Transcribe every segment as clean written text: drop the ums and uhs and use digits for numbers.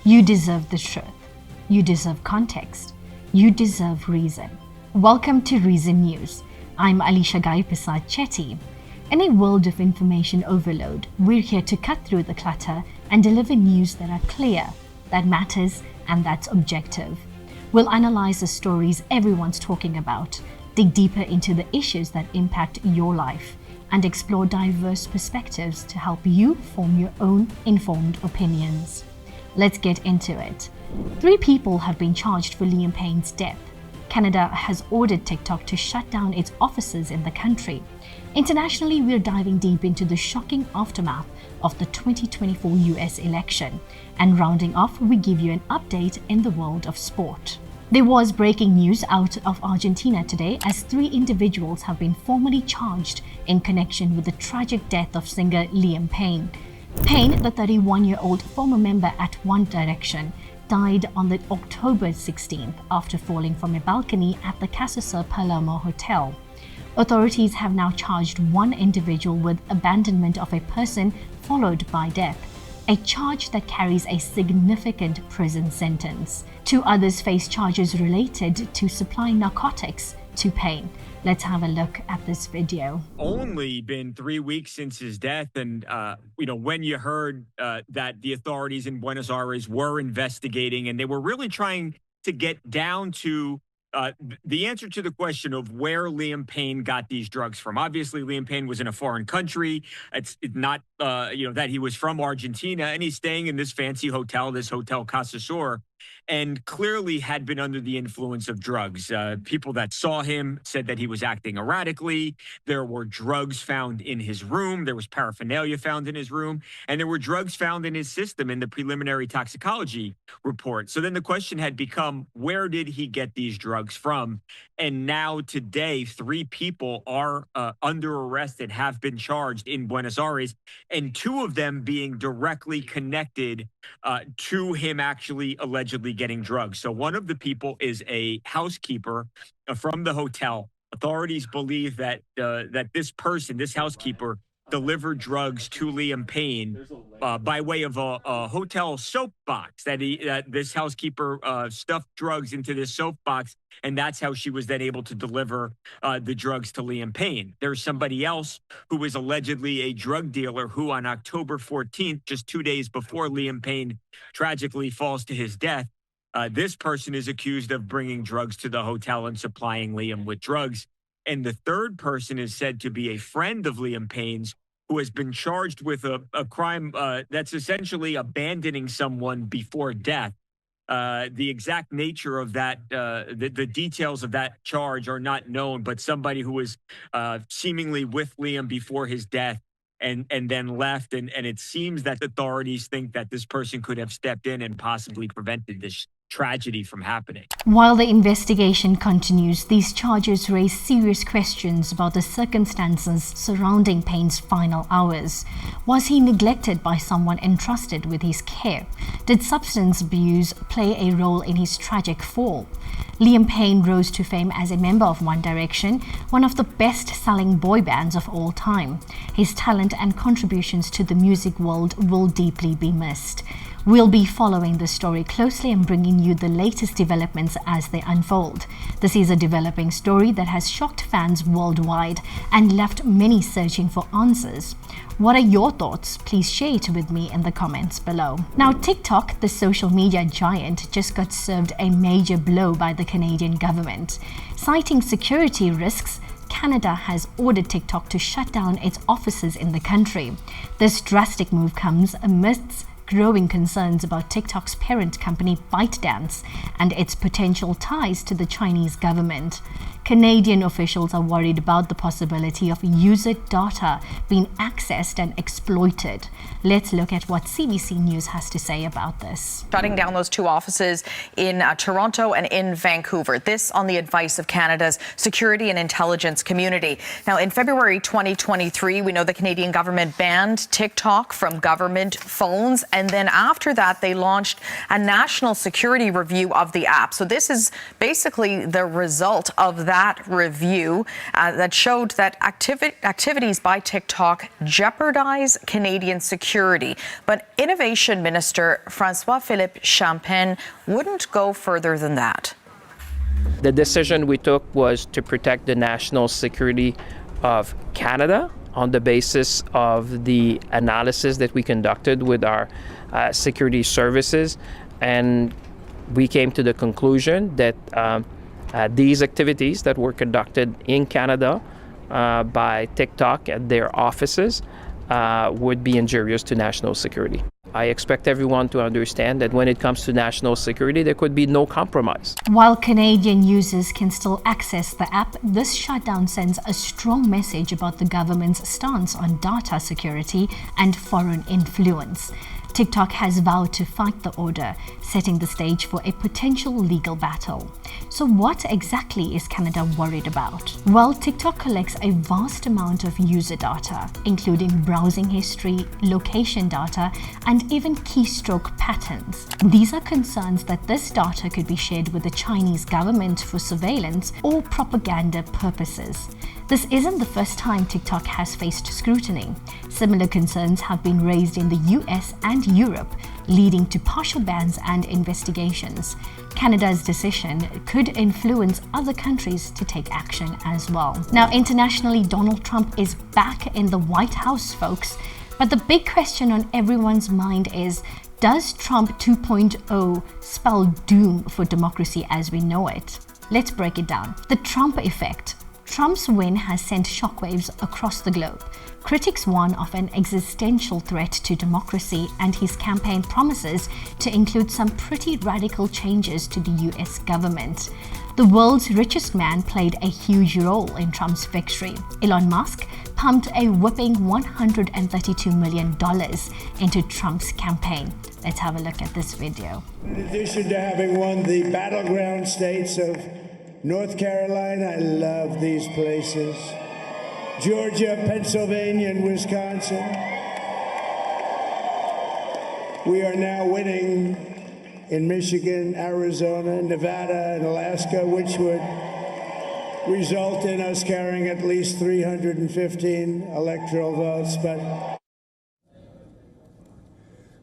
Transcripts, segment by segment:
You deserve the truth. You deserve context. You deserve reason. Welcome to Reason News. I'm Alisha Gaiprasad Chetty. In a world of information overload, we're here to cut through the clutter and deliver news that are clear, that matters, and that's objective. We'll analyze the stories everyone's talking about, dig deeper into the issues that impact your life, and explore diverse perspectives to help you form your own informed opinions. Let's get into it. 3 people have been charged for Liam Payne's death. Canada has ordered TikTok to shut down its offices in the country. Internationally, we're diving deep into the shocking aftermath of the 2024 US election. And rounding off, we give you an update in the world of sport. There was breaking news out of Argentina today as 3 individuals have been formally charged in connection with the tragic death of singer Liam Payne. Payne, the 31-year-old former member at One Direction, died on the October 16th after falling from a balcony at the Casa Palermo Hotel. Authorities have now charged one individual with abandonment of a person followed by death, a charge that carries a significant prison sentence. 2 others face charges related to supplying narcotics to Payne. Let's have a look at this video. Only been 3 weeks since his death, and when you heard that the authorities in Buenos Aires were investigating, and they were really trying to get down to the answer to the question of where Liam Payne got these drugs from. Obviously, Liam Payne was in a foreign country. It's not that he was from Argentina, and he's staying in this fancy hotel, this Hotel Casa Sur, and clearly had been under the influence of drugs. People that saw him said that he was acting erratically. There were drugs found in his room. There was paraphernalia found in his room. And there were drugs found in his system in the preliminary toxicology report. So then the question had become, where did he get these drugs from? And now today, 3 people are under arrest and have been charged in Buenos Aires, and 2 of them being directly connected to him actually allegedly getting drugs. So one of the people is a housekeeper from the hotel. Authorities believe that this person, this housekeeper, delivered drugs to Liam Payne by way of a hotel soap box. That this housekeeper stuffed drugs into this soap box, and that's how she was then able to deliver the drugs to Liam Payne. There's somebody else who was allegedly a drug dealer who on October 14th, just 2 days before Liam Payne tragically falls to his death, this person is accused of bringing drugs to the hotel and supplying Liam with drugs. And the third person is said to be a friend of Liam Payne's who has been charged with a crime that's essentially abandoning someone before death. The exact nature of that, the details of that charge are not known, but somebody who was seemingly with Liam before his death and then left. And it seems that authorities think that this person could have stepped in and possibly prevented this tragedy from happening. While the investigation continues, these charges raise serious questions about the circumstances surrounding Payne's final hours. Was he neglected by someone entrusted with his care? Did substance abuse play a role in his tragic fall? Liam Payne rose to fame as a member of One Direction, one of the best-selling boy bands of all time. His talent and contributions to the music world will deeply be missed. We'll be following the story closely and bringing you the latest developments as they unfold. This is a developing story that has shocked fans worldwide and left many searching for answers. What are your thoughts? Please share it with me in the comments below. Now, TikTok, the social media giant, just got served a major blow by the Canadian government. Citing security risks, Canada has ordered TikTok to shut down its offices in the country. This drastic move comes amidst growing concerns about TikTok's parent company ByteDance and its potential ties to the Chinese government. Canadian officials are worried about the possibility of user data being accessed and exploited. Let's look at what CBC News has to say about this. Shutting down those 2 offices in Toronto and in Vancouver. This on the advice of Canada's security and intelligence community. Now, in February 2023, we know the Canadian government banned TikTok from government phones. And then after that, they launched a national security review of the app. So this is basically the result of that that review that showed that activities by TikTok jeopardize Canadian security. But Innovation Minister François-Philippe Champagne wouldn't go further than that. The decision we took was to protect the national security of Canada on the basis of the analysis that we conducted with our security services. And we came to the conclusion that these activities that were conducted in Canada by TikTok at their offices would be injurious to national security. I expect everyone to understand that when it comes to national security, there could be no compromise. While Canadian users can still access the app, this shutdown sends a strong message about the government's stance on data security and foreign influence. TikTok has vowed to fight the order, setting the stage for a potential legal battle. So what exactly is Canada worried about? Well, TikTok collects a vast amount of user data, including browsing history, location data, and even keystroke patterns. These are concerns that this data could be shared with the Chinese government for surveillance or propaganda purposes. This isn't the first time TikTok has faced scrutiny. Similar concerns have been raised in the US and Europe, leading to partial bans and investigations. Canada's decision could influence other countries to take action as well. Now, internationally, Donald Trump is back in the White House, folks. But the big question on everyone's mind is, does Trump 2.0 spell doom for democracy as we know it? Let's break it down. The Trump effect. Trump's win has sent shockwaves across the globe. Critics warn of an existential threat to democracy, and his campaign promises to include some pretty radical changes to the US government. The world's richest man played a huge role in Trump's victory. Elon Musk pumped a whopping $132 million into Trump's campaign. Let's have a look at this video. In addition to having won the battleground states of North Carolina, I love these places, Georgia, Pennsylvania, and Wisconsin, we are now winning in Michigan, Arizona, Nevada, and Alaska, which would result in us carrying at least 315 electoral votes. But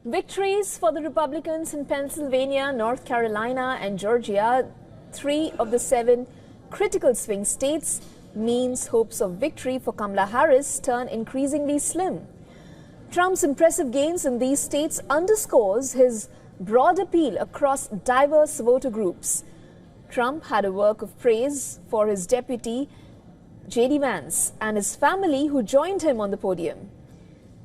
victories for the Republicans in Pennsylvania, North Carolina, and Georgia, 3 of the 7 critical swing states, means hopes of victory for Kamala Harris turn increasingly slim. Trump's impressive gains in these states underscores his broad appeal across diverse voter groups. Trump had a work of praise for his deputy, J.D. Vance, and his family who joined him on the podium.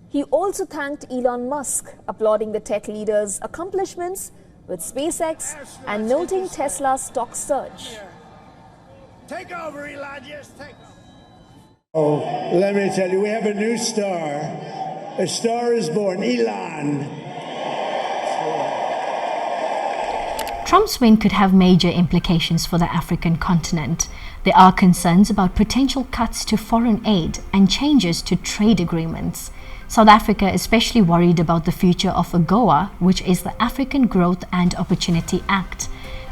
He also thanked Elon Musk, applauding the tech leader's accomplishments with SpaceX and noting Tesla's stock surge. take over, Elon, just take over. Oh, let me tell you, we have a new star. A star is born, Elon. Trump's win could have major implications for the African continent. There are concerns about potential cuts to foreign aid and changes to trade agreements. South Africa is especially worried about the future of AGOA, which is the African Growth and Opportunity Act.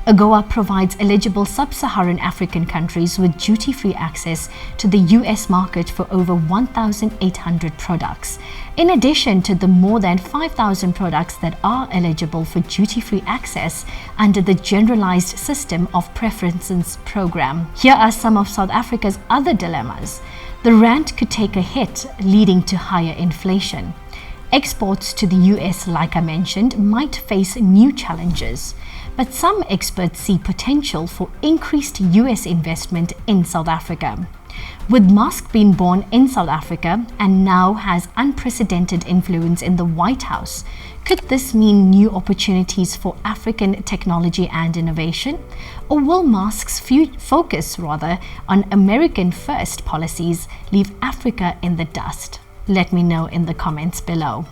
AGOA provides eligible sub-Saharan African countries with duty-free access to the US market for over 1,800 products. In addition to the more than 5,000 products that are eligible for duty-free access under the Generalized System of Preferences program. Here are some of South Africa's other dilemmas. The rand could take a hit, leading to higher inflation. Exports to the US, like I mentioned, might face new challenges. But some experts see potential for increased US investment in South Africa. With Musk being born in South Africa and now has unprecedented influence in the White House, could this mean new opportunities for African technology and innovation? Or will Musk's focus on American first policies leave Africa in the dust? Let me know in the comments below.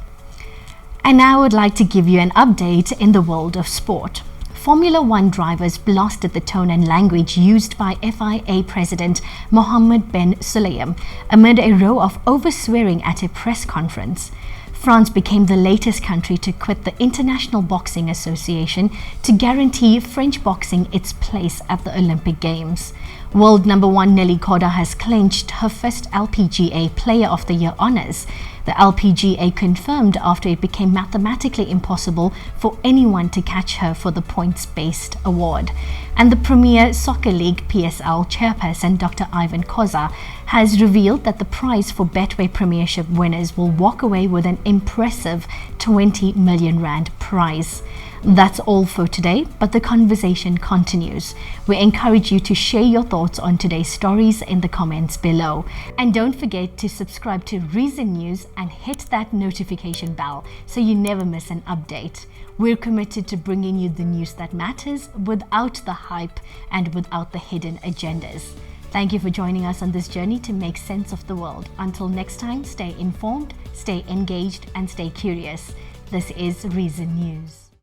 And now I would like to give you an update in the world of sport. Formula One drivers blasted the tone and language used by FIA President Mohammed bin Sulayem amid a row of over-swearing at a press conference. France became the latest country to quit the International Boxing Association to guarantee French boxing its place at the Olympic Games. World number 1 Nelly Korda has clinched her first LPGA Player of the Year honours. The LPGA confirmed after it became mathematically impossible for anyone to catch her for the points-based award. And the Premier Soccer League PSL chairperson Dr. Ivan Koza has revealed that the prize for Betway Premiership winners will walk away with an impressive 20 million rand prize. That's all for today, but the conversation continues. We encourage you to share your thoughts on today's stories in the comments below. And don't forget to subscribe to Reason News and hit that notification bell so you never miss an update. We're committed to bringing you the news that matters without the hype and without the hidden agendas. Thank you for joining us on this journey to make sense of the world. Until next time, stay informed, stay engaged, and stay curious. This is Reason News.